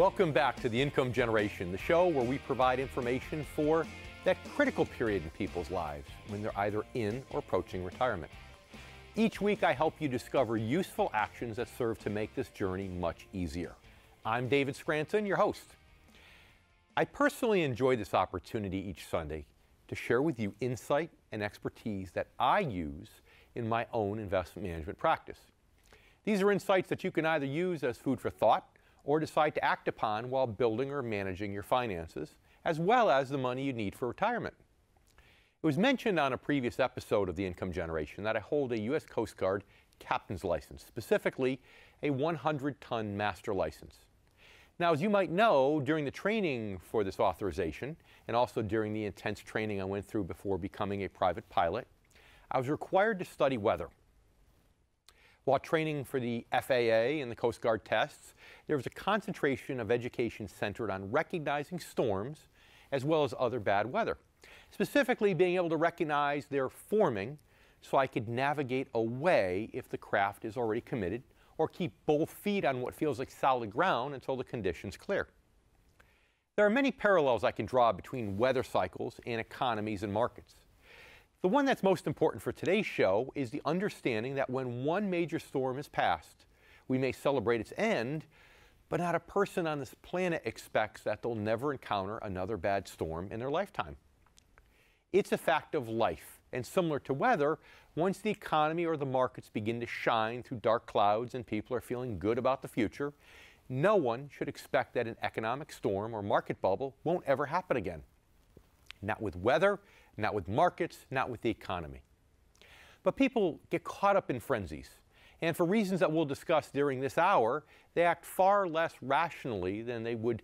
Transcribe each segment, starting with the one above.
Welcome back to The Income Generation, the show where we provide information for that critical period in people's lives when they're either in or approaching retirement. Each week I help you discover useful actions that serve to make this journey much easier. I'm David Scranton, your host. I personally enjoy this opportunity each Sunday to share with you insight and expertise that I use in my own investment management practice. These are insights that you can either use as food for thought or decide to act upon while building or managing your finances, as well as the money you need for retirement. It was mentioned on a previous episode of The Income Generation that I hold a U.S. Coast Guard captain's license, specifically a 100-ton master license. Now, as you might know, during the training for this authorization, and also during the intense training I went through before becoming a private pilot, I was required to study weather. While training for the FAA and the Coast Guard tests, there was a concentration of education centered on recognizing storms as well as other bad weather. Specifically, being able to recognize their forming so I could navigate away if the craft is already committed, or keep both feet on what feels like solid ground until the conditions clear. There are many parallels I can draw between weather cycles and economies and markets. The one that's most important for today's show is the understanding that when one major storm is past, we may celebrate its end, but not a person on this planet expects that they'll never encounter another bad storm in their lifetime. It's a fact of life, and similar to weather, once the economy or the markets begin to shine through dark clouds and people are feeling good about the future, no one should expect that an economic storm or market bubble won't ever happen again. Not with weather, not with markets, not with the economy. But people get caught up in frenzies, and for reasons that we'll discuss during this hour, they act far less rationally than you would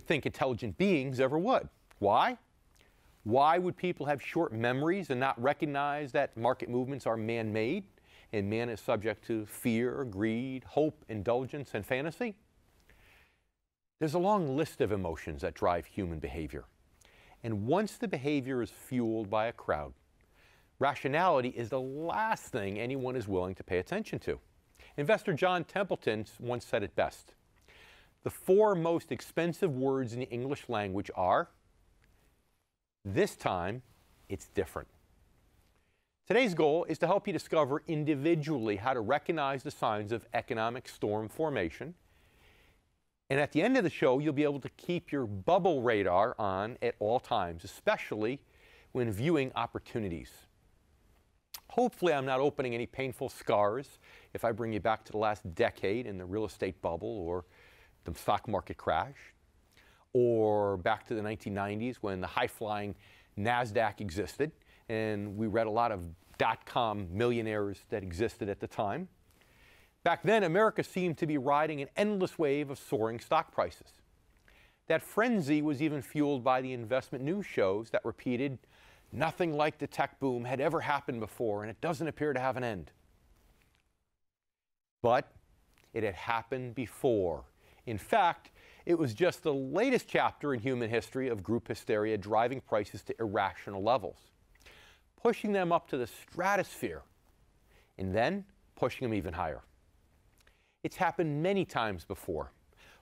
think intelligent beings ever would. Why? Why would people have short memories and not recognize that market movements are man-made and man is subject to fear, greed, hope, indulgence, and fantasy? There's a long list of emotions that drive human behavior. And once the behavior is fueled by a crowd, rationality is the last thing anyone is willing to pay attention to. Investor John Templeton once said it best. The four most expensive words in the English language are, "This time, it's different." Today's goal is to help you discover individually how to recognize the signs of economic storm formation. And at the end of the show, you'll be able to keep your bubble radar on at all times, especially when viewing opportunities. Hopefully, I'm not opening any painful scars if I bring you back to the last decade in the real estate bubble or the stock market crash, or back to the 1990s when the high-flying NASDAQ existed, and we read a lot of dot-com millionaires that existed at the time. Back then, America seemed to be riding an endless wave of soaring stock prices. That frenzy was even fueled by the investment news shows that repeated, "Nothing like the tech boom had ever happened before, and it doesn't appear to have an end." But it had happened before. In fact, it was just the latest chapter in human history of group hysteria driving prices to irrational levels, pushing them up to the stratosphere, and then pushing them even higher. It's happened many times before.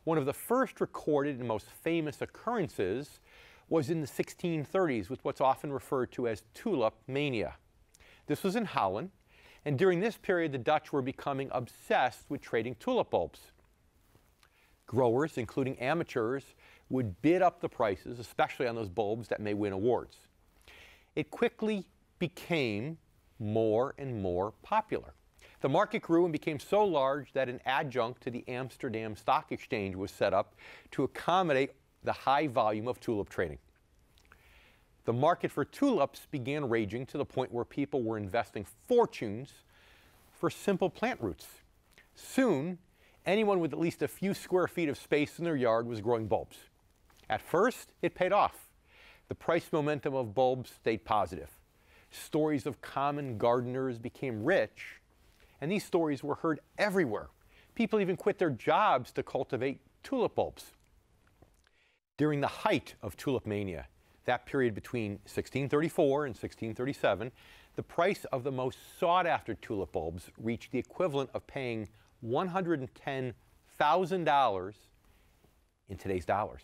One of the first recorded and most famous occurrences was in the 1630s with what's often referred to as Tulip Mania. This was in Holland, and during this period, the Dutch were becoming obsessed with trading tulip bulbs. Growers, including amateurs, would bid up the prices, especially on those bulbs that may win awards. It quickly became more and more popular. The market grew and became so large that an adjunct to the Amsterdam Stock Exchange was set up to accommodate the high volume of tulip trading. The market for tulips began raging to the point where people were investing fortunes for simple plant roots. Soon, anyone with at least a few square feet of space in their yard was growing bulbs. At first, it paid off. The price momentum of bulbs stayed positive. Stories of common gardeners became rich, and these stories were heard everywhere. People even quit their jobs to cultivate tulip bulbs. During the height of Tulip Mania, that period between 1634 and 1637, the price of the most sought-after tulip bulbs reached the equivalent of paying $110,000 in today's dollars.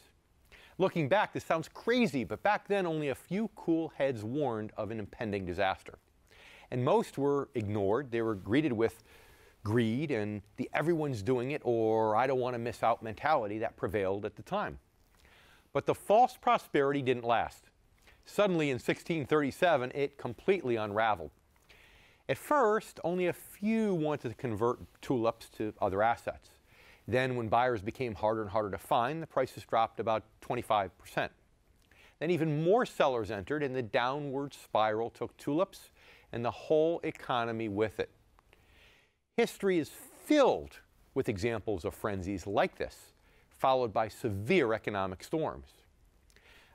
Looking back, this sounds crazy, but back then only a few cool heads warned of an impending disaster. And most were ignored. They were greeted with greed and the everyone's doing it or I don't want to miss out mentality that prevailed at the time. But the false prosperity didn't last. Suddenly in 1637, it completely unraveled. At first, only a few wanted to convert tulips to other assets. Then when buyers became harder and harder to find, the prices dropped about 25%. Then even more sellers entered and the downward spiral took tulips and the whole economy with it. History is filled with examples of frenzies like this, followed by severe economic storms.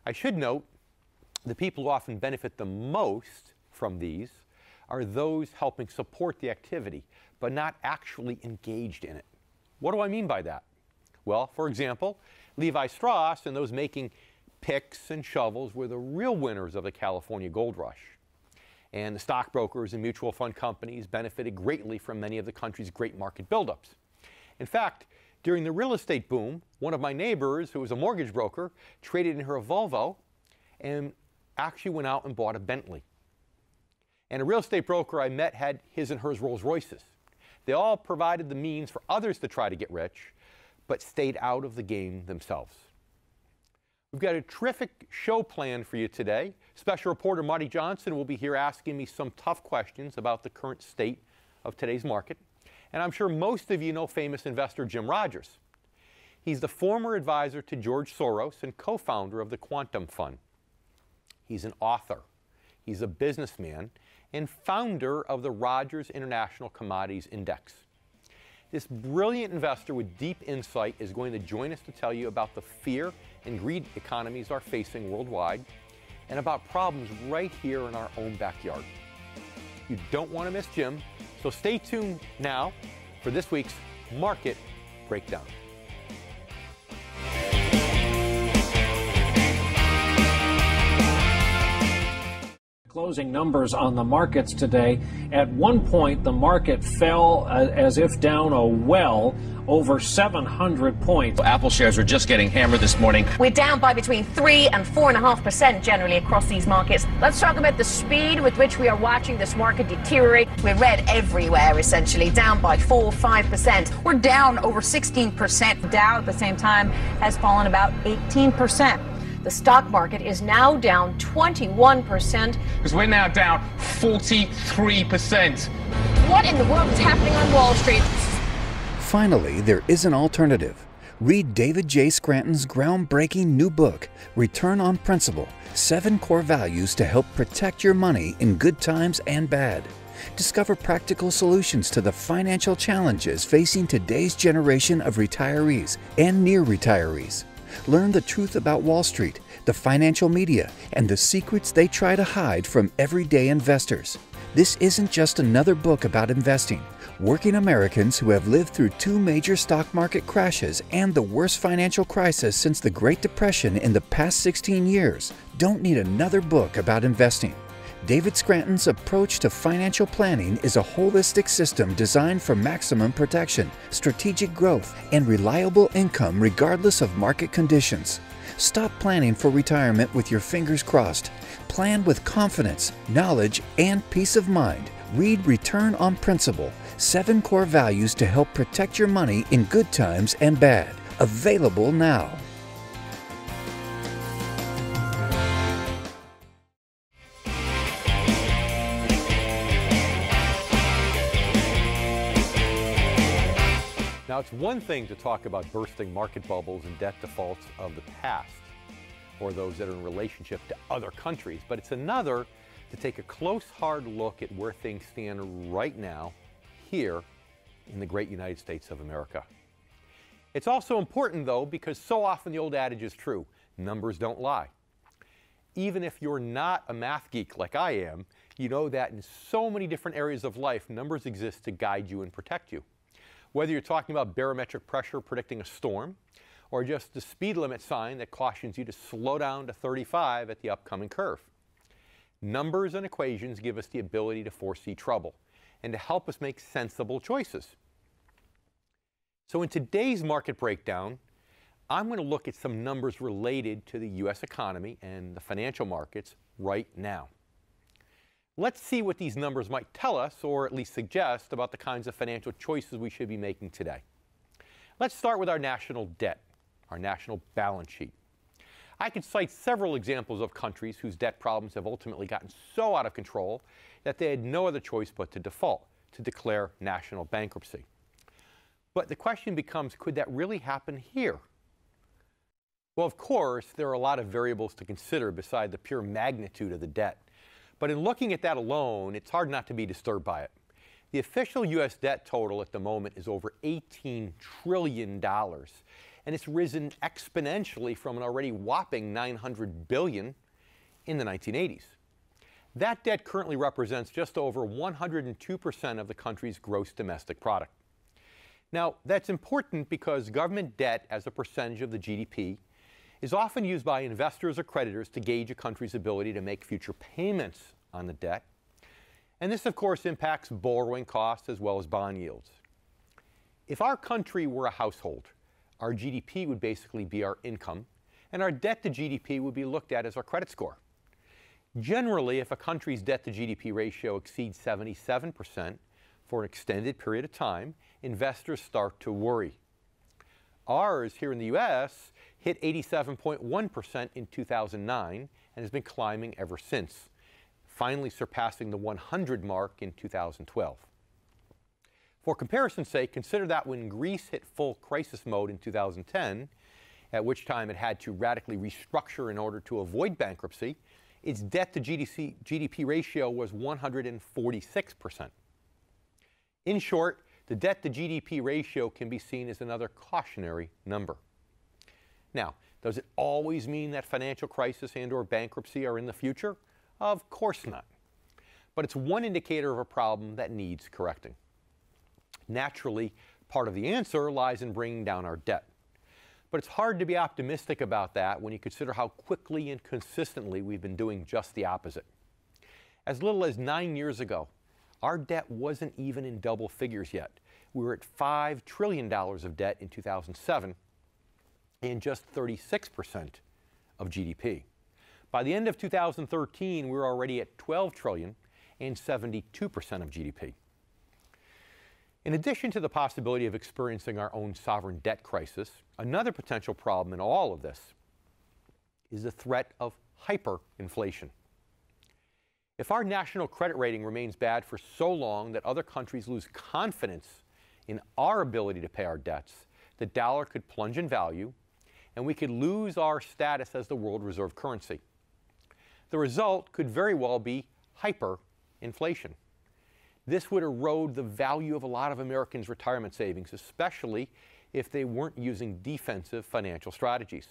I should note, the people who often benefit the most from these are those helping support the activity, but not actually engaged in it. What do I mean by that? Well, for example, Levi Strauss and those making picks and shovels were the real winners of the California gold rush. And the stockbrokers and mutual fund companies benefited greatly from many of the country's great market buildups. In fact, during the real estate boom, one of my neighbors, who was a mortgage broker, traded in her Volvo and actually went out and bought a Bentley. And a real estate broker I met had his and hers Rolls Royces. They all provided the means for others to try to get rich, but stayed out of the game themselves. We've got a terrific show planned for you today. Special reporter Marty Johnson will be here asking me some tough questions about the current state of today's market. And I'm sure most of you know famous investor Jim Rogers. He's the former advisor to George Soros and co-founder of the Quantum Fund. He's an author. He's a businessman and founder of the Rogers International Commodities Index. This brilliant investor with deep insight is going to join us to tell you about the fear and greed economies are facing worldwide and about problems right here in our own backyard. You don't want to miss Jim, so stay tuned now for this week's Market Breakdown. Closing numbers on the markets today. At one point, the market fell as if down a well, over 700 points. Apple shares are just getting hammered this morning. We're down by between 3 and 4.5% generally across these markets. Let's talk about the speed with which we are watching this market deteriorate. We're red everywhere, essentially, down by 4-5%. We're down over 16%. Dow at the same time has fallen about 18%. The stock market is now down 21%. Because we're now down 43%. What in the world is happening on Wall Street? Finally, there is an alternative. Read David J. Scranton's groundbreaking new book, Return on Principle, 7 Core Values to Help Protect Your Money in Good Times and Bad. Discover practical solutions to the financial challenges facing today's generation of retirees and near retirees. Learn the truth about Wall Street, the financial media, and the secrets they try to hide from everyday investors. This isn't just another book about investing. Working Americans who have lived through 2 major stock market crashes and the worst financial crisis since the Great Depression in the past 16 years don't need another book about investing. David Scranton's approach to financial planning is a holistic system designed for maximum protection, strategic growth, and reliable income regardless of market conditions. Stop planning for retirement with your fingers crossed. Plan with confidence, knowledge, and peace of mind. Read Return on Principle, 7 Core Values to Help Protect Your Money in Good Times and Bad. Available now. Now, it's one thing to talk about bursting market bubbles and debt defaults of the past, or those that are in relationship to other countries, but it's another to take a close, hard look at where things stand right now, here in the great United States of America. It's also important, though, because so often the old adage is true: numbers don't lie. Even if you're not a math geek like I am, you know that in so many different areas of life, numbers exist to guide you and protect you. Whether you're talking about barometric pressure predicting a storm, or just the speed limit sign that cautions you to slow down to 35 at the upcoming curve. Numbers and equations give us the ability to foresee trouble and to help us make sensible choices. So in today's market breakdown, I'm going to look at some numbers related to the U.S. economy and the financial markets right now. Let's see what these numbers might tell us, or at least suggest, about the kinds of financial choices we should be making today. Let's start with our national debt, our national balance sheet. I could cite several examples of countries whose debt problems have ultimately gotten so out of control that they had no other choice but to default, to declare national bankruptcy. But the question becomes, could that really happen here? Well, of course, there are a lot of variables to consider beside the pure magnitude of the debt. But in looking at that alone, it's hard not to be disturbed by it. The official U.S. debt total at the moment is over $18 trillion, and it's risen exponentially from an already whopping $900 billion in the 1980s. That debt currently represents just over 102% of the country's gross domestic product. Now, that's important because government debt as a percentage of the GDP is often used by investors or creditors to gauge a country's ability to make future payments on the debt. And this, of course, impacts borrowing costs as well as bond yields. If our country were a household, our GDP would basically be our income, and our debt to GDP would be looked at as our credit score. Generally, if a country's debt to GDP ratio exceeds 77% for an extended period of time, investors start to worry. Ours here in the U.S. hit 87.1% in 2009 and has been climbing ever since, finally surpassing the 100 mark in 2012. For comparison's sake, consider that when Greece hit full crisis mode in 2010, at which time it had to radically restructure in order to avoid bankruptcy, its debt to GDP ratio was 146%. In short, the debt to GDP ratio can be seen as another cautionary number. Now, does it always mean that financial crisis and/or bankruptcy are in the future? Of course not. But it's one indicator of a problem that needs correcting. Naturally, part of the answer lies in bringing down our debt. But it's hard to be optimistic about that when you consider how quickly and consistently we've been doing just the opposite. As little as 9 years ago, our debt wasn't even in double figures yet. We were at $5 trillion of debt in 2007 and just 36% of GDP. By the end of 2013, we were already at $12 trillion and 72% of GDP. In addition to the possibility of experiencing our own sovereign debt crisis, another potential problem in all of this is the threat of hyperinflation. If our national credit rating remains bad for so long that other countries lose confidence in our ability to pay our debts, the dollar could plunge in value, and we could lose our status as the world reserve currency. The result could very well be hyperinflation. This would erode the value of a lot of Americans' retirement savings, especially if they weren't using defensive financial strategies.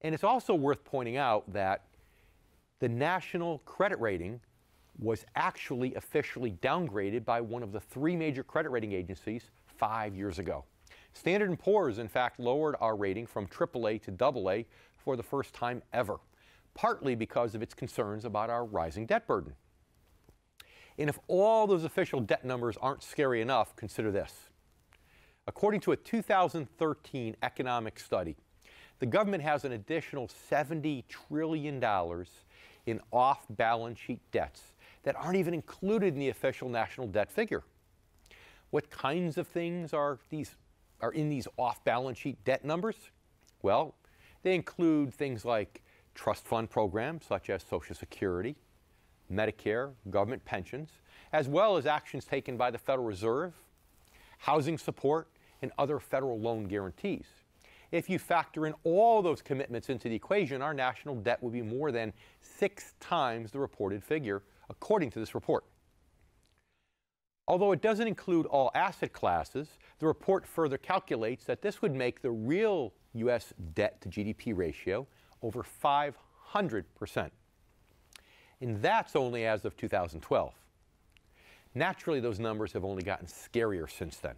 And it's also worth pointing out that the national credit rating was actually officially downgraded by one of the 3 major credit rating agencies 5 years ago. Standard & Poor's, in fact, lowered our rating from AAA to AA for the first time ever, partly because of its concerns about our rising debt burden. And if all those official debt numbers aren't scary enough, consider this. According to a 2013 economic study, the government has an additional $70 trillion in off-balance sheet debts that aren't even included in the official national debt figure. What kinds of things are in these off-balance sheet debt numbers? Well, they include things like trust fund programs such as Social Security, Medicare, government pensions, as well as actions taken by the Federal Reserve, housing support, and other federal loan guarantees. If you factor in all those commitments into the equation, our national debt will be more than 6 times the reported figure, according to this report. Although it doesn't include all asset classes, the report further calculates that this would make the real U.S. debt to GDP ratio over 500%. And that's only as of 2012. Naturally, those numbers have only gotten scarier since then.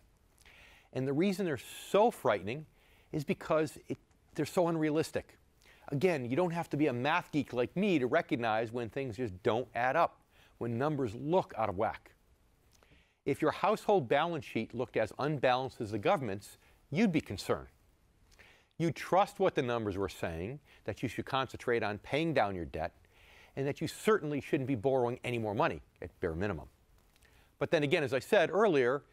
And the reason they're so frightening is because they're so unrealistic. Again, you don't have to be a math geek like me to recognize when things just don't add up, when numbers look out of whack. If your household balance sheet looked as unbalanced as the government's, you'd be concerned. You trust what the numbers were saying, that you should concentrate on paying down your debt, and that you certainly shouldn't be borrowing any more money at bare minimum. But then again, as I said earlier,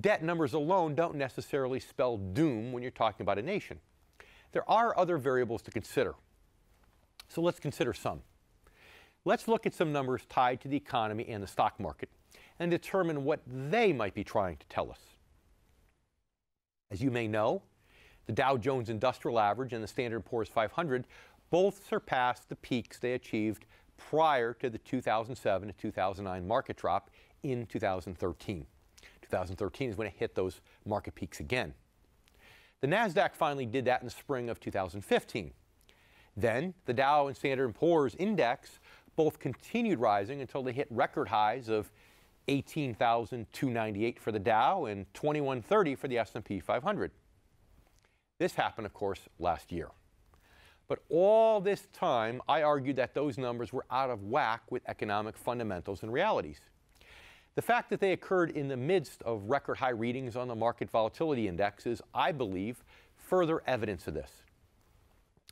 debt numbers alone don't necessarily spell doom when you're talking about a nation. There are other variables to consider. So let's consider some. Let's look at some numbers tied to the economy and the stock market and determine what they might be trying to tell us. As you may know, the Dow Jones Industrial Average and the Standard & Poor's 500 both surpassed the peaks they achieved prior to the 2007 to 2009 market drop in 2013. 2013 is when it hit those market peaks again. The NASDAQ finally did that in the spring of 2015. Then the Dow and Standard & Poor's index both continued rising until they hit record highs of 18,298 for the Dow and 2130 for the S&P 500. This happened, of course, last year. But all this time, I argued that those numbers were out of whack with economic fundamentals and realities. The fact that they occurred in the midst of record high readings on the market volatility index is, I believe, further evidence of this.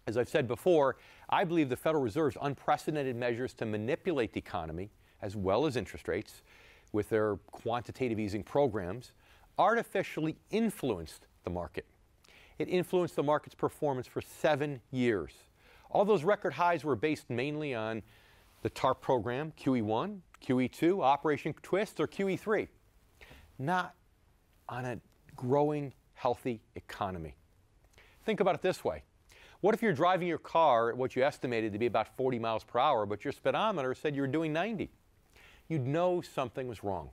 As I've said before, I believe the Federal Reserve's unprecedented measures to manipulate the economy, as well as interest rates, with their quantitative easing programs, artificially influenced the market. It influenced the market's performance for 7 years. All those record highs were based mainly on the TARP program, QE1, QE2, Operation Twist, or QE3, not on a growing, healthy economy. Think about it this way. What if you're driving your car at what you estimated to be about 40 miles per hour, but your speedometer said you were doing 90? You'd know something was wrong.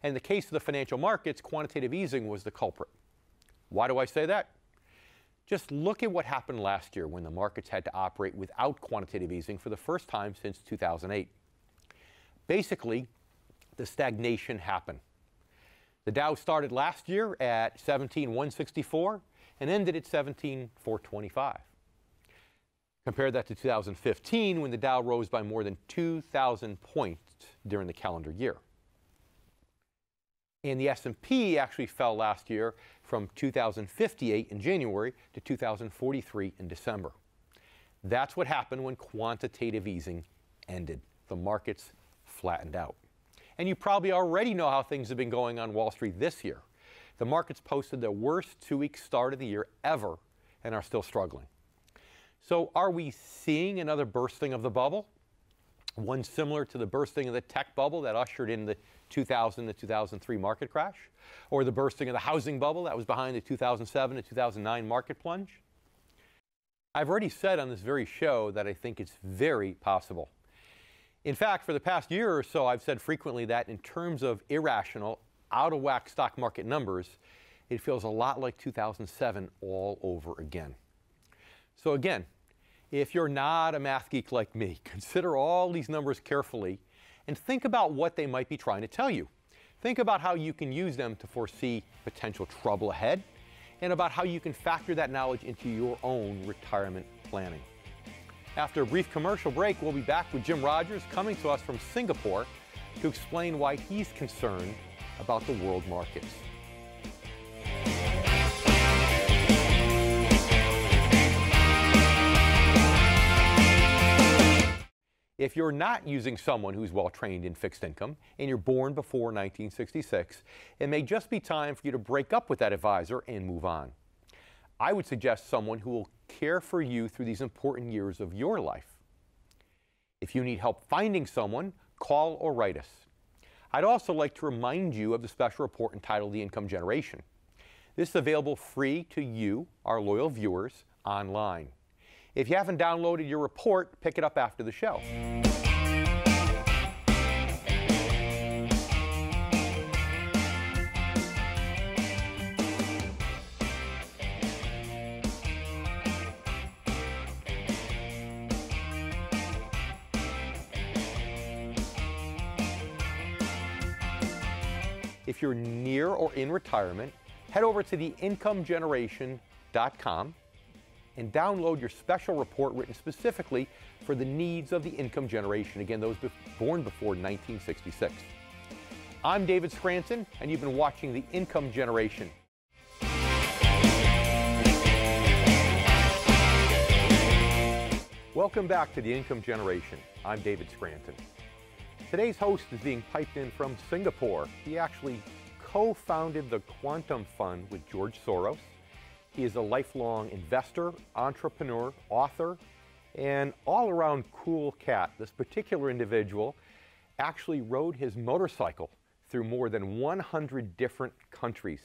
And in the case of the financial markets, quantitative easing was the culprit. Why do I say that? Just look at what happened last year when the markets had to operate without quantitative easing for the first time since 2008. Basically, the stagnation happened. The Dow started last year at 17,164 and ended at 17,425. Compare that to 2015 when the Dow rose by more than 2,000 points during the calendar year. And the S&P actually fell last year from 2,058 in January to 2,043 in December. That's what happened when quantitative easing ended. The markets flattened out. And you probably already know how things have been going on Wall Street this year. The markets posted their worst two-week start of the year ever and are still struggling. So are we seeing another bursting of the bubble? One similar to the bursting of the tech bubble that ushered in the 2000 to 2003 market crash? Or the bursting of the housing bubble that was behind the 2007 to 2009 market plunge? I've already said on this very show that I think it's very possible. In fact, for the past year or so, I've said frequently that in terms of irrational, out-of-whack stock market numbers, it feels a lot like 2007 all over again. So again, if you're not a math geek like me, consider all these numbers carefully and think about what they might be trying to tell you. Think about how you can use them to foresee potential trouble ahead and about how you can factor that knowledge into your own retirement planning. After a brief commercial break, we'll be back with Jim Rogers coming to us from Singapore to explain why he's concerned about the world markets. If you're not using someone who's well-trained in fixed income and you're born before 1966, it may just be time for you to break up with that advisor and move on. I would suggest someone who will care for you through these important years of your life. If you need help finding someone, call or write us. I'd also like to remind you of the special report entitled The Income Generation. This is available free to you, our loyal viewers, online. If you haven't downloaded your report, pick it up after the show. If you're near or in retirement, head over to theincomegeneration.com and download your special report written specifically for the needs of the income generation, again, those born before 1966. I'm David Scranton, and you've been watching The Income Generation. Welcome back to The Income Generation. I'm David Scranton. Today's host is being piped in from Singapore. He actually co-founded the Quantum Fund with George Soros. He is a lifelong investor, entrepreneur, author, and all-around cool cat. This particular individual actually rode his motorcycle through more than 100 different countries.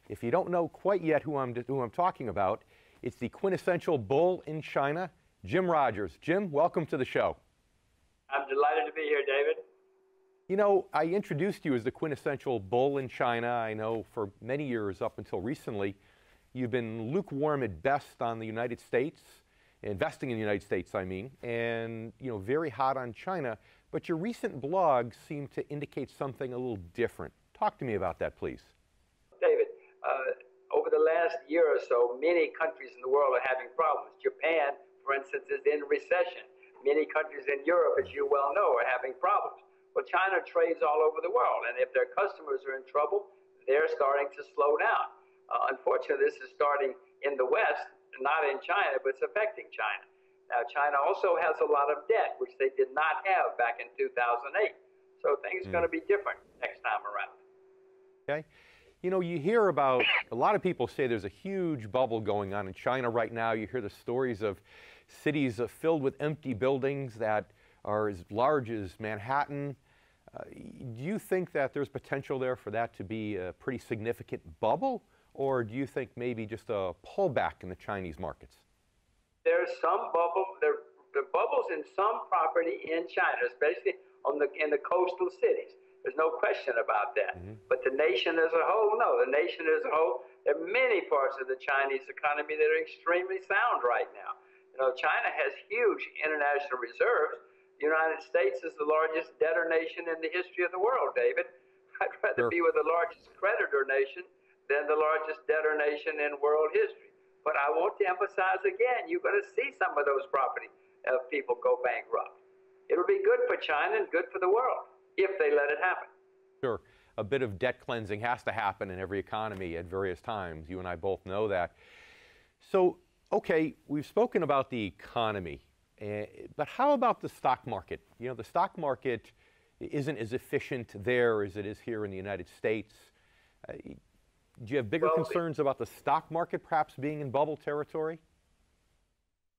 If you don't know quite yet who I'm talking about, it's the quintessential bull in China, Jim Rogers. Jim, welcome to the show. I'm delighted to be here, David. You know, I introduced you as the quintessential bull in China. I know for many years, up until recently, you've been lukewarm at best on the United States, investing in the United States, I mean, and, you know, very hot on China. But your recent blogs seem to indicate something a little different. Talk to me about that, please. David, over the last year or so, many countries in the world are having problems. Japan, for instance, is in recession. Many countries in Europe, as you well know, are having problems. Well, China trades all over the world, and if their customers are in trouble, they're starting to slow down. Unfortunately, this is starting in the West, not in China, but it's affecting China. Now, China also has a lot of debt, which they did not have back in 2008. So things are going to be different next time around. Okay. You know, you hear about, a lot of people say there's a huge bubble going on in China right now. You hear the stories of cities filled with empty buildings that are as large as Manhattan. Do you think that there's potential there for that to be a pretty significant bubble? Or do you think maybe just a pullback in the Chinese markets? There's some bubble, there are bubbles in some property in China, especially in the coastal cities. There's no question about that. But the nation as a whole, no. The nation as a whole, there are many parts of the Chinese economy that are extremely sound right now. You know, China has huge international reserves. The United States is the largest debtor nation in the history of the world, David. I'd rather be with the largest creditor nation than the largest debtor nation in world history. But I want to emphasize again, you're going to see some of those property people go bankrupt. It'll be good for China and good for the world if they let it happen. Sure. A bit of debt cleansing has to happen in every economy at various times. You and I both know that. So, okay, we've spoken about the economy, but how about the stock market? You know, the stock market isn't as efficient there as it is here in the United States. Do you have bigger concerns about the stock market perhaps being in bubble territory?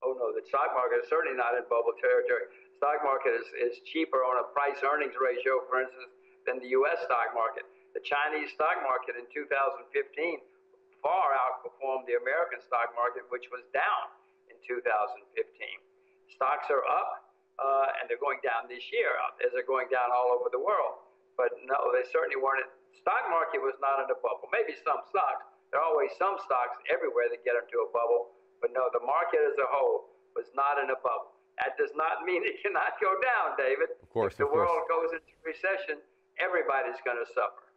Oh, no, the stock market is certainly not in bubble territory. Stock market is cheaper on a price-earnings ratio, for instance, than the U.S. stock market. The Chinese stock market in 2015 far outperformed the American stock market, which was down in 2015. Stocks are up, and they're going down this year, as they're going down all over the world. But no, they certainly weren't. Stock market was not in a bubble. Maybe some stocks. There are always some stocks everywhere that get into a bubble. But no, the market as a whole was not in a bubble. That does not mean it cannot go down, David. Of course, if the world goes into recession, everybody's going to suffer.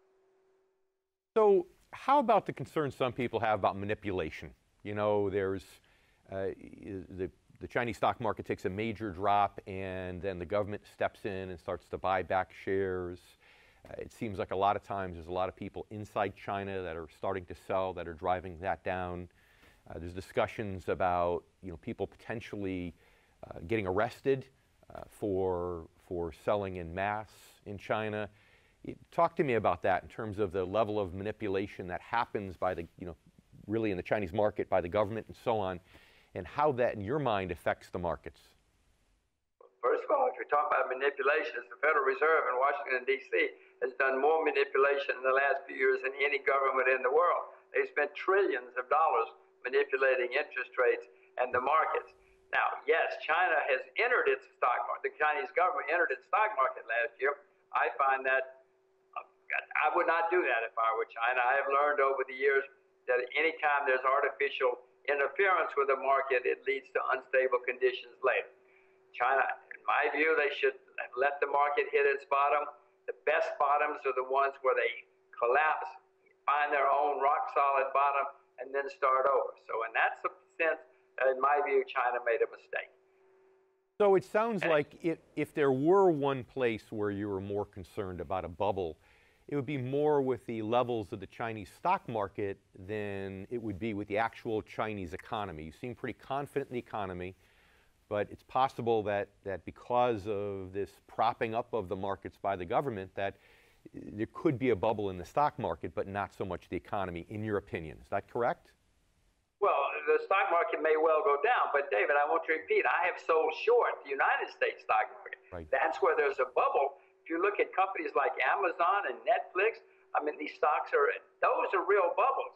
So how about the concern some people have about manipulation? You know, there's the Chinese stock market takes a major drop, and then the government steps in and starts to buy back shares. It seems like a lot of times there's a lot of people inside China that are starting to sell, that are driving that down. There's discussions about, you know, people potentially getting arrested for selling in mass in China. Talk to me about that in terms of the level of manipulation that happens by the, you know, really in the Chinese market by the government and so on, and how that, in your mind, affects the markets. First of all, if you're talking about manipulation, the Federal Reserve in Washington, D.C. has done more manipulation in the last few years than any government in the world. They've spent trillions of dollars manipulating interest rates and the markets. Now, yes, China has entered its stock market. The Chinese government entered its stock market last year. I find that I would not do that if I were China. I have learned over the years that any time there's artificial interference with the market, it leads to unstable conditions later. China, in my view, they should let the market hit its bottom. The best bottoms are the ones where they collapse, find their own rock-solid bottom, and then start over. So in that sense, in my view, China made a mistake. So it sounds like if there were one place where you were more concerned about a bubble, it would be more with the levels of the Chinese stock market than it would be with the actual Chinese economy. You seem pretty confident in the economy, but it's possible that because of this propping up of the markets by the government, that there could be a bubble in the stock market, but not so much the economy, in your opinion. Is that correct? Well, the stock market may well go down, but David, I want to repeat, I have sold short the United States stock market. Right. That's where there's a bubble. If you look at companies like Amazon and Netflix, I mean, these stocks those are real bubbles.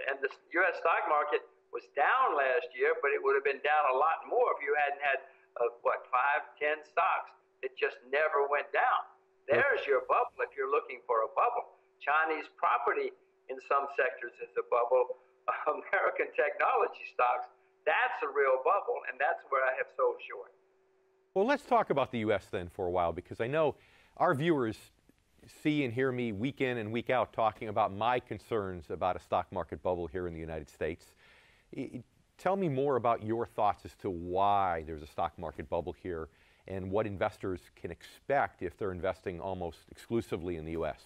And the U.S. stock market was down last year, but it would have been down a lot more if you hadn't had, 5, 10 stocks that just never went down. There's your bubble if you're looking for a bubble. Chinese property in some sectors is a bubble. American technology stocks, that's a real bubble, and that's where I have sold short. Well, let's talk about the U.S. then for a while, because I know our viewers see and hear me week in and week out talking about my concerns about a stock market bubble here in the United States. Tell me more about your thoughts as to why there's a stock market bubble here and what investors can expect if they're investing almost exclusively in the U.S.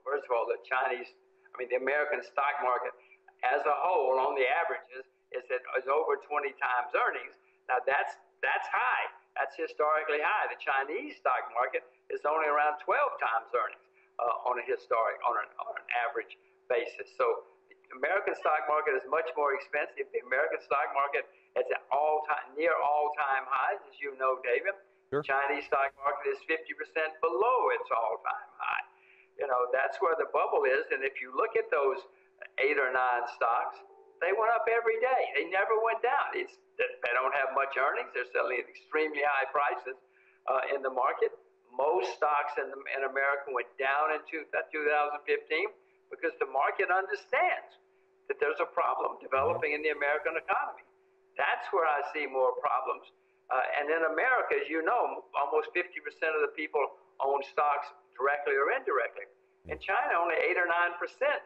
First of all, the American stock market as a whole, on the averages, is over 20 times earnings. Now that's high. That's historically high. The Chinese stock market is only around 12 times earnings on an average basis. So the American stock market is much more expensive. The American stock market is at near all-time highs, as you know, David. Sure. The Chinese stock market is 50% below its all-time high. That's where the bubble is. And if you look at those 8 or 9 stocks, they went up every day. They never went down. They don't have much earnings. They're selling at extremely high prices in the market. Most stocks in America went down in 2015 because the market understands that there's a problem developing in the American economy. That's where I see more problems. And in America, as you know, almost 50% of the people own stocks directly or indirectly. In China, only 8 or 9%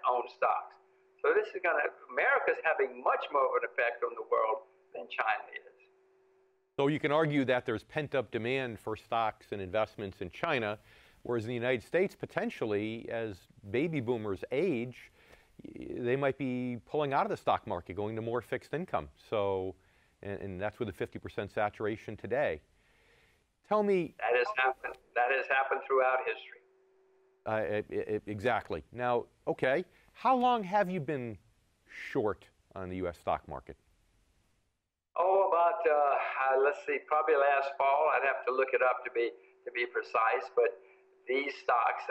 own stocks. So America's having much more of an effect on the world than China is. So you can argue that there's pent-up demand for stocks and investments in China, whereas in the United States, potentially, as baby boomers age, they might be pulling out of the stock market, going to more fixed income. So, and that's with the 50% saturation today. Tell me. That has happened throughout history. Exactly. Now, okay, how long have you been short on the U.S. stock market? Oh, about let's see, probably last fall. I'd have to look it up to be precise. But these stocks,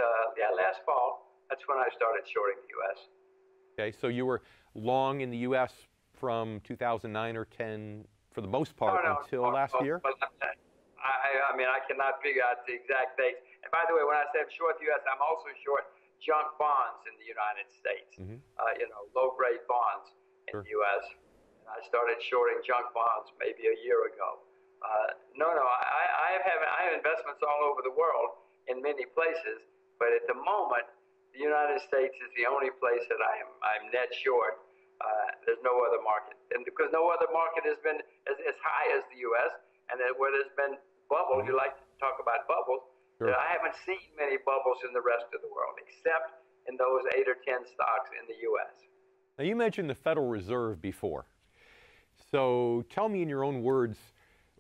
last fall. That's when I started shorting the U.S. Okay, so you were long in the U.S. from 2009 or 10, for the most part, until last year? I cannot figure out the exact dates. And by the way, when I said short the U.S., I'm also short junk bonds in the United States. Low-grade bonds in the U.S. And I started shorting junk bonds maybe a year ago. I have investments all over the world in many places, but at the moment, the United States is the only place that I'm net short. There's no other market, and because no other market has been as high as the U.S., and where there's been bubbles, you like to talk about bubbles. Sure. I haven't seen many bubbles in the rest of the world, except in those 8 or 10 stocks in the U.S. Now, you mentioned the Federal Reserve before. So tell me in your own words,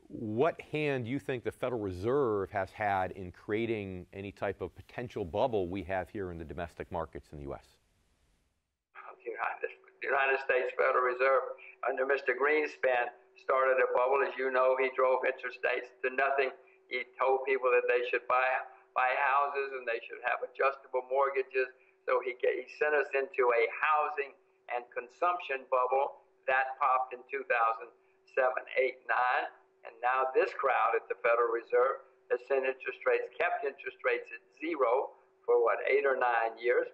what hand you think the Federal Reserve has had in creating any type of potential bubble we have here in the domestic markets in the U.S.? The United States Federal Reserve, under Mr. Greenspan, started a bubble. As you know, he drove interest rates to nothing. He told people that they should buy houses and they should have adjustable mortgages. So he sent us into a housing and consumption bubble. That popped in 2007, 8, 9. And now this crowd at the Federal Reserve has kept interest rates at 0 for 8 or 9 years.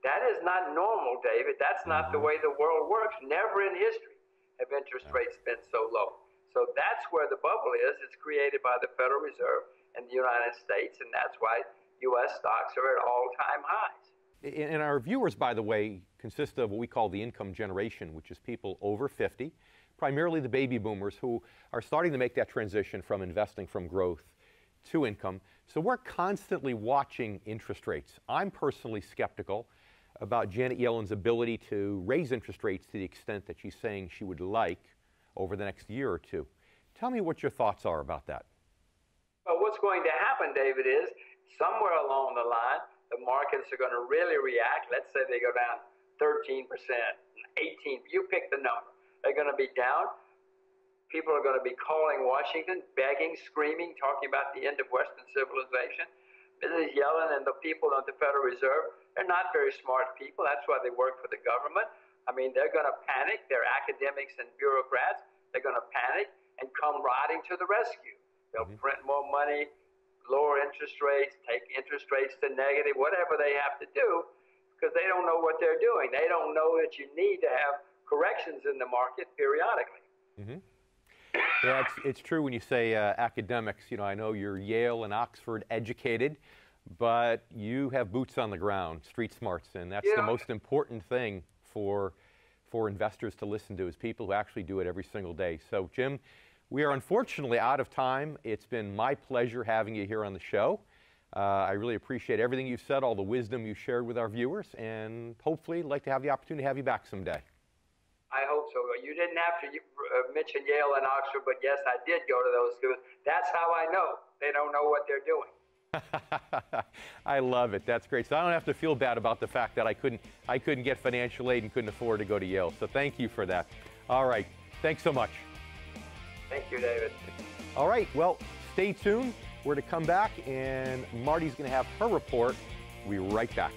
That is not normal, David. That's not the way the world works. Never in history have interest rates been so low. So that's where the bubble is. It's created by the Federal Reserve in the United States, and that's why U.S. stocks are at all-time highs. And our viewers, by the way, consist of what we call the income generation, which is people over 50, primarily the baby boomers who are starting to make that transition from investing from growth to income. So we're constantly watching interest rates. I'm personally skeptical about Janet Yellen's ability to raise interest rates to the extent that she's saying she would like over the next year or two. Tell me what your thoughts are about that. Well, what's going to happen, David, is somewhere along the line, the markets are going to really react. Let's say they go down 13%, 18%, you pick the number. They're going to be down. People are going to be calling Washington, begging, screaming, talking about the end of Western civilization. Mrs. Yellen and the people at the Federal Reserve, they're not very smart people. That's why they work for the government. I mean, they're going to panic. They're academics and bureaucrats. They're going to panic and come riding to the rescue. They'll print more money, lower interest rates, take interest rates to negative, whatever they have to do, because they don't know what they're doing. They don't know that you need to have corrections in the market periodically. Yeah, it's true when you say academics. You know, I know you're Yale and Oxford educated, but you have boots on the ground, street smarts, and that's the most important thing for investors to listen to, is people who actually do it every single day. So, Jim, we are unfortunately out of time. It's been my pleasure having you here on the show. I really appreciate everything you've said, all the wisdom you shared with our viewers, and hopefully like to have the opportunity to have you back someday. I hope so. You didn't have to mention Yale and Oxford, but yes, I did go to those schools. That's how I know. They don't know what they're doing. I love it. That's great. So I don't have to feel bad about the fact that I couldn't get financial aid and couldn't afford to go to Yale. So thank you for that. All right. Thanks so much. Thank you, David. All right. Well, stay tuned. We're to come back, and Marty's going to have her report. We'll be right back.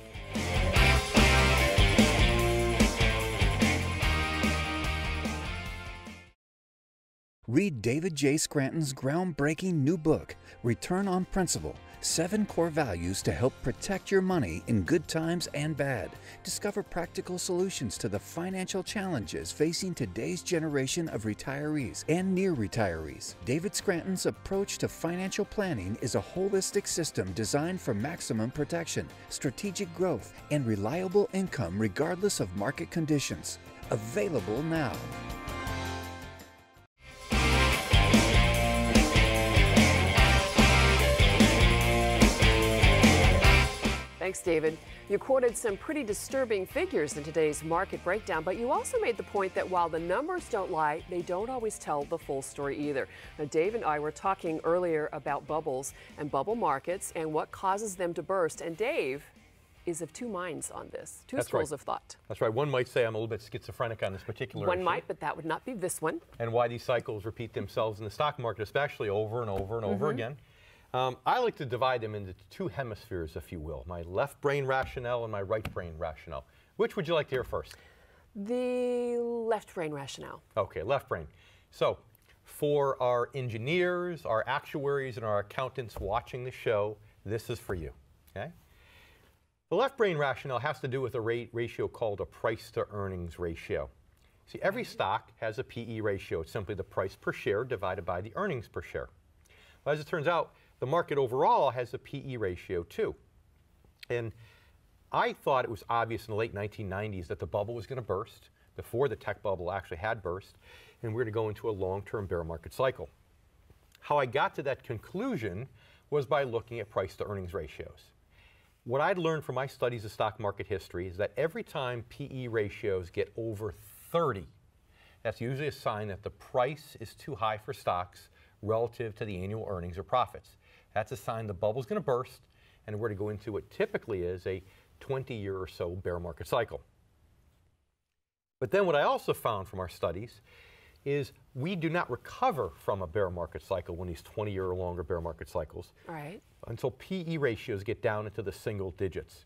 Read David J. Scranton's groundbreaking new book, Return on Principle, 7 Core Values to Help Protect Your Money in Good Times and Bad. Discover practical solutions to the financial challenges facing today's generation of retirees and near retirees. David Scranton's approach to financial planning is a holistic system designed for maximum protection, strategic growth, and reliable income regardless of market conditions. Available now. Thanks, David. You quoted some pretty disturbing figures in today's market breakdown, but you also made the point that while the numbers don't lie, they don't always tell the full story either. Now, Dave and I were talking earlier about bubbles and bubble markets and what causes them to burst, and Dave is of two minds on this, two schools of thought. That's right. One might say I'm a little bit schizophrenic on this particular issue. One might, but that would not be this one. And why these cycles repeat themselves in the stock market, especially over and over and over again. I like to divide them into two hemispheres, if you will, my left brain rationale and my right brain rationale. Which would you like to hear first? The left brain rationale. Okay, left brain. So for our engineers, our actuaries, and our accountants watching the show, this is for you, okay? The left brain rationale has to do with a ratio called a price to earnings ratio. See, every stock has a PE ratio. It's simply the price per share divided by the earnings per share. But as it turns out, the market overall has a PE ratio too. And I thought it was obvious in the late 1990s that the bubble was going to burst before the tech bubble actually had burst, and we're going to go into a long-term bear market cycle. How I got to that conclusion was by looking at price to earnings ratios. What I'd learned from my studies of stock market history is that every time PE ratios get over 30, that's usually a sign that the price is too high for stocks relative to the annual earnings or profits. That's a sign the bubble's going to burst, and we're going to go into what typically is a 20-year or so bear market cycle. But then what I also found from our studies is we do not recover from a bear market cycle, when these 20-year or longer bear market cycles, until PE ratios get down into the single digits,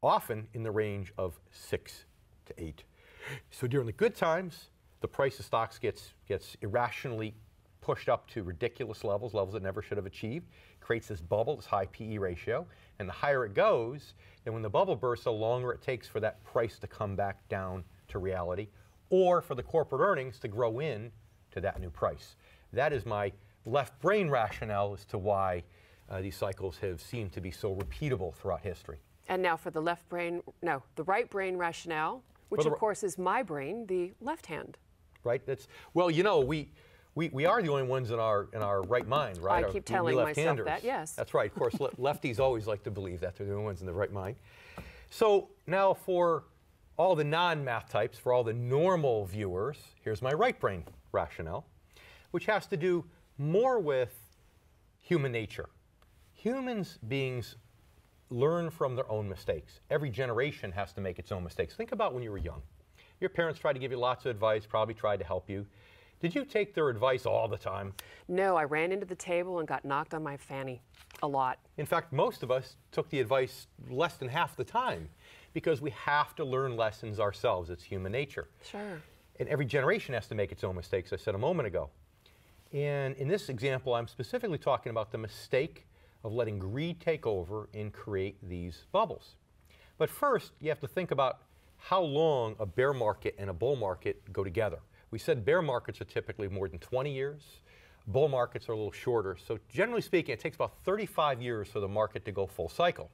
often in the range of 6 to 8. So during the good times, the price of stocks gets irrationally pushed up to ridiculous levels that never should have achieved, creates this bubble, this high PE ratio, and the higher it goes, and when the bubble bursts, the longer it takes for that price to come back down to reality, or for the corporate earnings to grow in to that new price. That is my left brain rationale as to why these cycles have seemed to be so repeatable throughout history. And now for the the right brain rationale, which of course is my brain, the left hand. Right. That's, well, you know, we are the only ones in our right mind, right? I keep telling myself that, yes. That's right. Of course, lefties always like to believe that they're the only ones in the right mind. So now for all the non-math types, for all the normal viewers, here's my right brain Rationale, which has to do more with human nature. Humans beings learn from their own mistakes. Every generation has to make its own mistakes. Think about when you were young. Your parents tried to give you lots of advice, probably tried to help you. Did you take their advice all the time? No, I ran into the table and got knocked on my fanny a lot. In fact, most of us took the advice less than half the time because we have to learn lessons ourselves. It's human nature. Sure. And every generation has to make its own mistakes, I said a moment ago. And in this example, I'm specifically talking about the mistake of letting greed take over and create these bubbles. But first, you have to think about how long a bear market and a bull market go together. We said bear markets are typically more than 20 years. Bull markets are a little shorter. So generally speaking, it takes about 35 years for the market to go full cycle.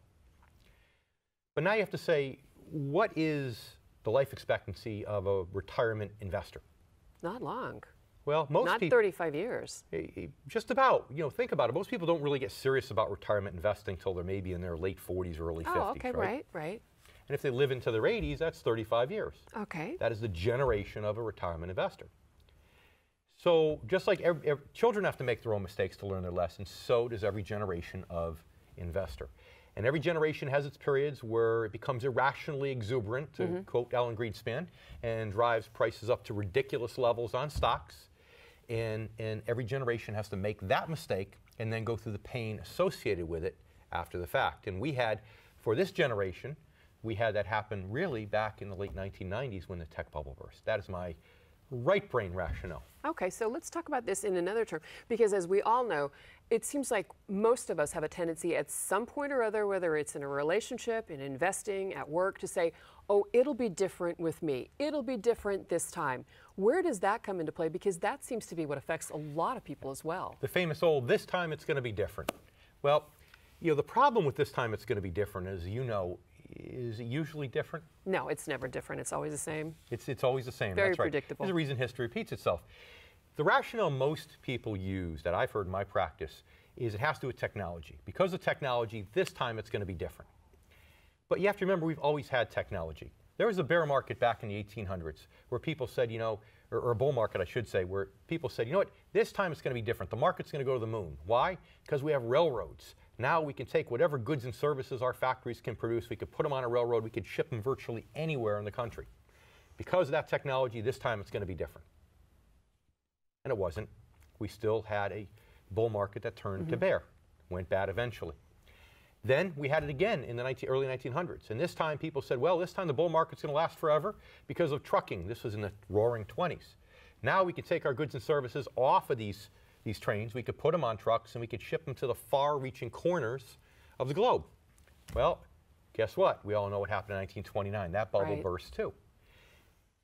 But now you have to say, what is the life expectancy of a retirement investor? Not long. Well, most Not people, 35 years. Just about. You know, think about it. Most people don't really get serious about retirement investing until they're maybe in their late 40s or early 50s. Oh, okay, right. And if they live into their 80s, that's 35 years. Okay. That is the generation of a retirement investor. So just like children have to make their own mistakes to learn their lessons, so does every generation of investor. And every generation has its periods where it becomes irrationally exuberant, to quote Alan Greenspan, and drives prices up to ridiculous levels on stocks. And every generation has to make that mistake and then go through the pain associated with it after the fact. And we had, for this generation, we had that happen really back in the late 1990s when the tech bubble burst. That is my right brain rationale. Okay, so let's talk about this in another term, because as we all know, it seems like most of us have a tendency at some point or other, whether it's in a relationship, in investing, at work, to say, oh, it'll be different with me. It'll be different this time. Where does that come into play? Because that seems to be what affects a lot of people as well. The famous old, this time it's going to be different. Well, you know, the problem with this time it's going to be different, as you know, is it usually different? No, it's never different. It's always the same. It's always the same. Very That's right. predictable. There's a reason history repeats itself. The rationale most people use that I've heard in my practice is it has to do with technology. Because of technology, this time it's going to be different. But you have to remember, we've always had technology. There was a bear market back in the 1800s where people said, you know, or a bull market, I should say, where people said, you know what, this time it's going to be different. The market's going to go to the moon. Why? Because we have railroads. Now we can take whatever goods and services our factories can produce, we could put them on a railroad, we could ship them virtually anywhere in the country. Because of that technology, this time it's going to be different. And it wasn't. We still had a bull market that turned to bear, went bad eventually. Then we had it again in the early 1900s. And this time people said, well, this time the bull market's going to last forever because of trucking. This was in the roaring 20s. Now we can take our goods and services off of these trains, we could put them on trucks, and we could ship them to the far-reaching corners of the globe. Well, guess what? We all know what happened in 1929. That bubble burst too.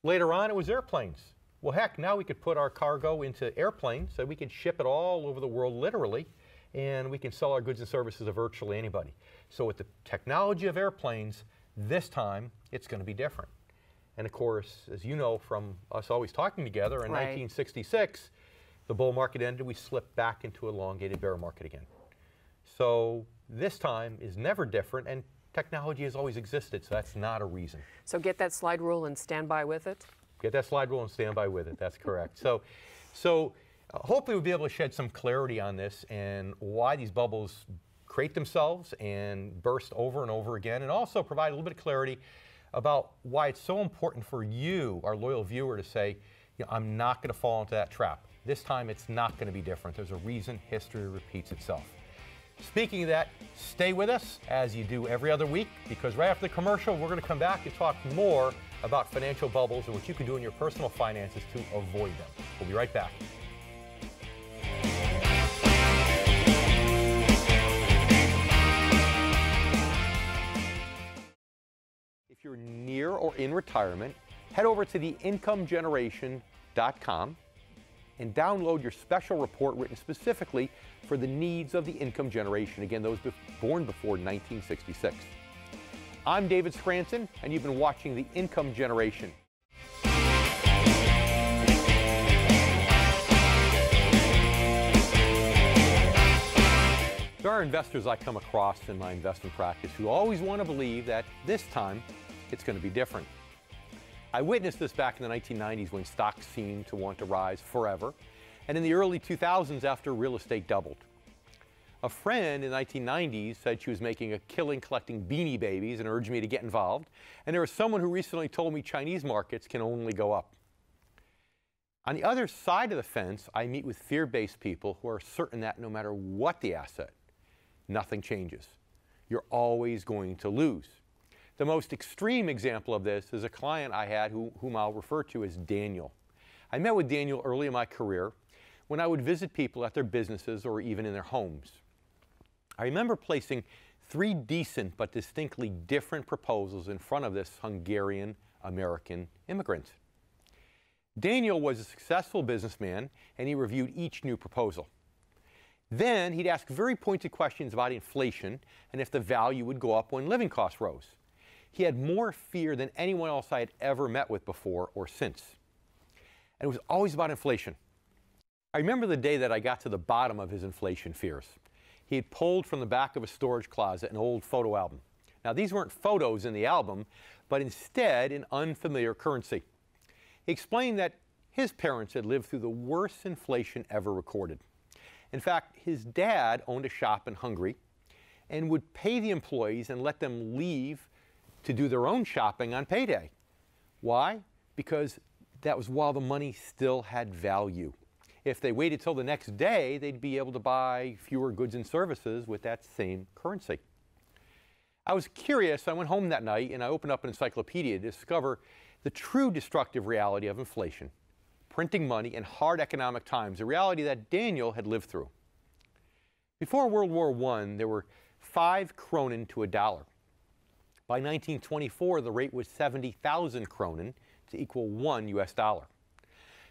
Later on, it was airplanes. Well, heck, now we could put our cargo into airplanes, so we could ship it all over the world, literally, and we can sell our goods and services to virtually anybody. So with the technology of airplanes, this time, it's going to be different. And of course, as you know from us always talking together, in 1966, the bull market ended, we slipped back into an elongated bear market again. So this time is never different, and technology has always existed, so that's not a reason. So get that slide rule and stand by with it? Get that slide rule and stand by with it, that's correct. So hopefully we'll be able to shed some clarity on this and why these bubbles create themselves and burst over and over again, and also provide a little bit of clarity about why it's so important for you, our loyal viewer, to say, you know, I'm not going to fall into that trap. This time it's not going to be different. There's a reason history repeats itself. Speaking of that, stay with us as you do every other week, because right after the commercial, we're going to come back and talk more about financial bubbles and what you can do in your personal finances to avoid them. We'll be right back. If you're near or in retirement, head over to theincomegeneration.com and download your special report written specifically for the needs of the income generation, again, those born before 1966. I'm David Scranton, and you've been watching The Income Generation. There are investors I come across in my investment practice who always want to believe that this time it's going to be different. I witnessed this back in the 1990s when stocks seemed to want to rise forever, and in the early 2000s after real estate doubled. A friend in the 1990s said she was making a killing collecting Beanie Babies and urged me to get involved, and there was someone who recently told me Chinese markets can only go up. On the other side of the fence, I meet with fear-based people who are certain that no matter what the asset, nothing changes. You're always going to lose. The most extreme example of this is a client I had whom I'll refer to as Daniel. I met with Daniel early in my career when I would visit people at their businesses or even in their homes. I remember placing 3 decent but distinctly different proposals in front of this Hungarian-American immigrant. Daniel was a successful businessman, and he reviewed each new proposal. Then he'd ask very pointed questions about inflation and if the value would go up when living costs rose. He had more fear than anyone else I had ever met with before or since. And it was always about inflation. I remember the day that I got to the bottom of his inflation fears. He had pulled from the back of a storage closet an old photo album. Now, these weren't photos in the album, but instead an unfamiliar currency. He explained that his parents had lived through the worst inflation ever recorded. In fact, his dad owned a shop in Hungary and would pay the employees and let them leave to do their own shopping on payday. Why? Because that was while the money still had value. If they waited till the next day, they'd be able to buy fewer goods and services with that same currency. I was curious. I went home that night and I opened up an encyclopedia to discover the true destructive reality of inflation, printing money, and hard economic times, a reality that Daniel had lived through. Before World War I, there were 5 kronen to a dollar. By 1924, the rate was 70,000 kronen to equal 1 US dollar.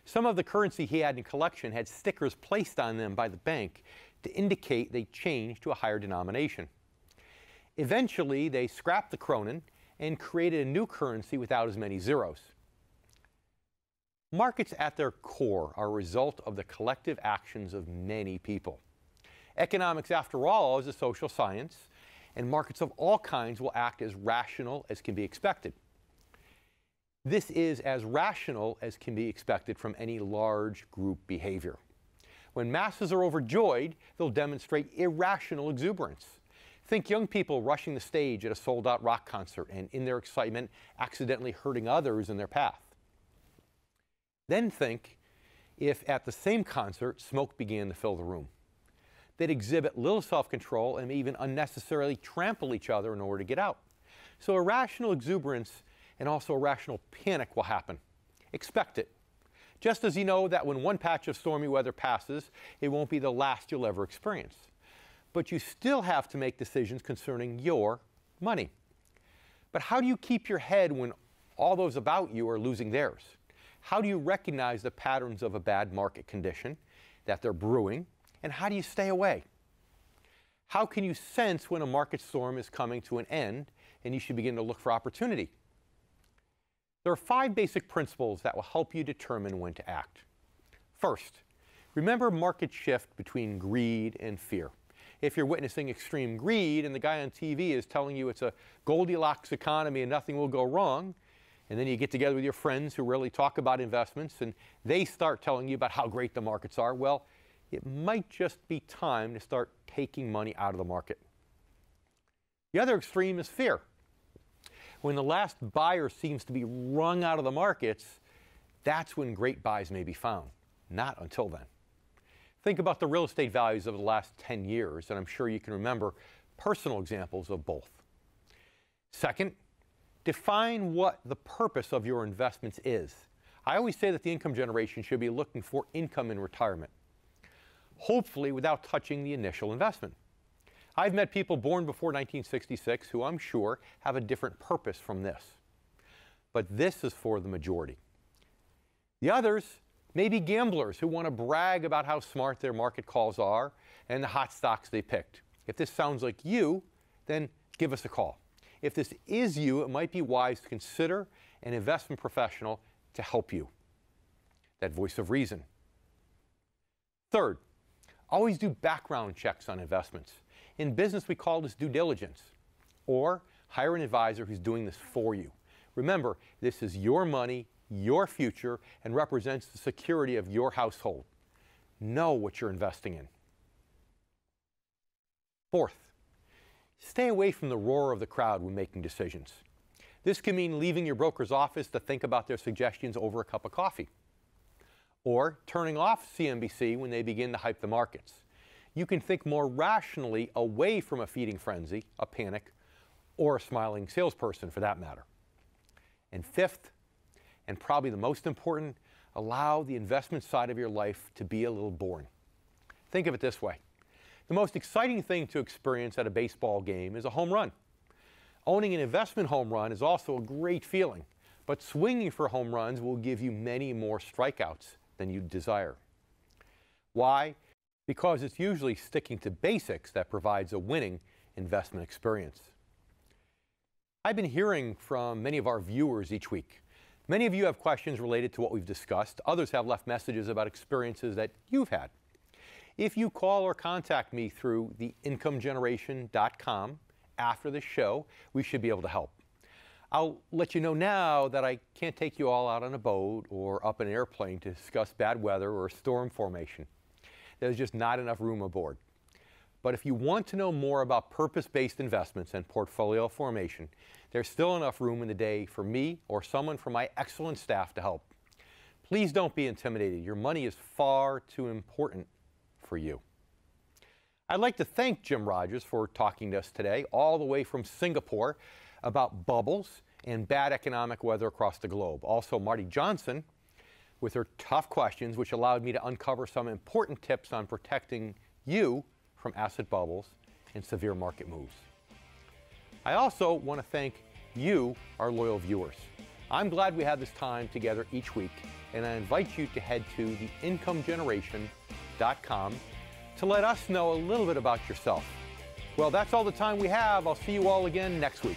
Some of the currency he had in collection had stickers placed on them by the bank to indicate they changed to a higher denomination. Eventually, they scrapped the kronen and created a new currency without as many zeros. Markets at their core are a result of the collective actions of many people. Economics, after all, is a social science, and markets of all kinds will act as rational as can be expected. This is as rational as can be expected from any large group behavior. When masses are overjoyed, they'll demonstrate irrational exuberance. Think young people rushing the stage at a sold-out rock concert and, in their excitement, accidentally hurting others in their path. Then think if at the same concert, smoke began to fill the room. They'd exhibit little self-control and even unnecessarily trample each other in order to get out. So irrational exuberance and also irrational panic will happen. Expect it. Just as you know that when one patch of stormy weather passes, it won't be the last you'll ever experience. But you still have to make decisions concerning your money. But how do you keep your head when all those about you are losing theirs? How do you recognize the patterns of a bad market condition, that they're brewing, and how do you stay away? How can you sense when a market storm is coming to an end and you should begin to look for opportunity? There are 5 basic principles that will help you determine when to act. First, remember market shift between greed and fear. If you're witnessing extreme greed and the guy on TV is telling you it's a Goldilocks economy and nothing will go wrong, and then you get together with your friends who rarely talk about investments and they start telling you about how great the markets are, well, it might just be time to start taking money out of the market. The other extreme is fear. When the last buyer seems to be wrung out of the markets, that's when great buys may be found. Not until then. Think about the real estate values of the last 10 years, and I'm sure you can remember personal examples of both. Second, define what the purpose of your investments is. I always say that the income generation should be looking for income in retirement, hopefully without touching the initial investment. I've met people born before 1966 who I'm sure have a different purpose from this. But this is for the majority. The others may be gamblers who want to brag about how smart their market calls are and the hot stocks they picked. If this sounds like you, then give us a call. If this is you, it might be wise to consider an investment professional to help you. That voice of reason. Third, always do background checks on investments. In business, we call this due diligence. Or hire an advisor who's doing this for you. Remember, this is your money, your future, and represents the security of your household. Know what you're investing in. Fourth, stay away from the roar of the crowd when making decisions. This can mean leaving your broker's office to think about their suggestions over a cup of coffee, or turning off CNBC when they begin to hype the markets. You can think more rationally away from a feeding frenzy, a panic, or a smiling salesperson for that matter. And fifth, and probably the most important, allow the investment side of your life to be a little boring. Think of it this way. The most exciting thing to experience at a baseball game is a home run. Owning an investment home run is also a great feeling, but swinging for home runs will give you many more strikeouts than you desire. Why? Because it's usually sticking to basics that provides a winning investment experience. I've been hearing from many of our viewers each week. Many of you have questions related to what we've discussed. Others have left messages about experiences that you've had. If you call or contact me through theincomegeneration.com after the show, we should be able to help. I'll let you know now that I can't take you all out on a boat or up an airplane to discuss bad weather or storm formation. There's just not enough room aboard. But if you want to know more about purpose-based investments and portfolio formation, there's still enough room in the day for me or someone from my excellent staff to help. Please don't be intimidated. Your money is far too important for you. I'd like to thank Jim Rogers for talking to us today, all the way from Singapore, about bubbles and bad economic weather across the globe. Also, Marty Johnson with her tough questions, which allowed me to uncover some important tips on protecting you from asset bubbles and severe market moves. I also want to thank you, our loyal viewers. I'm glad we have this time together each week, and I invite you to head to theincomegeneration.com to let us know a little bit about yourself. Well, that's all the time we have. I'll see you all again next week.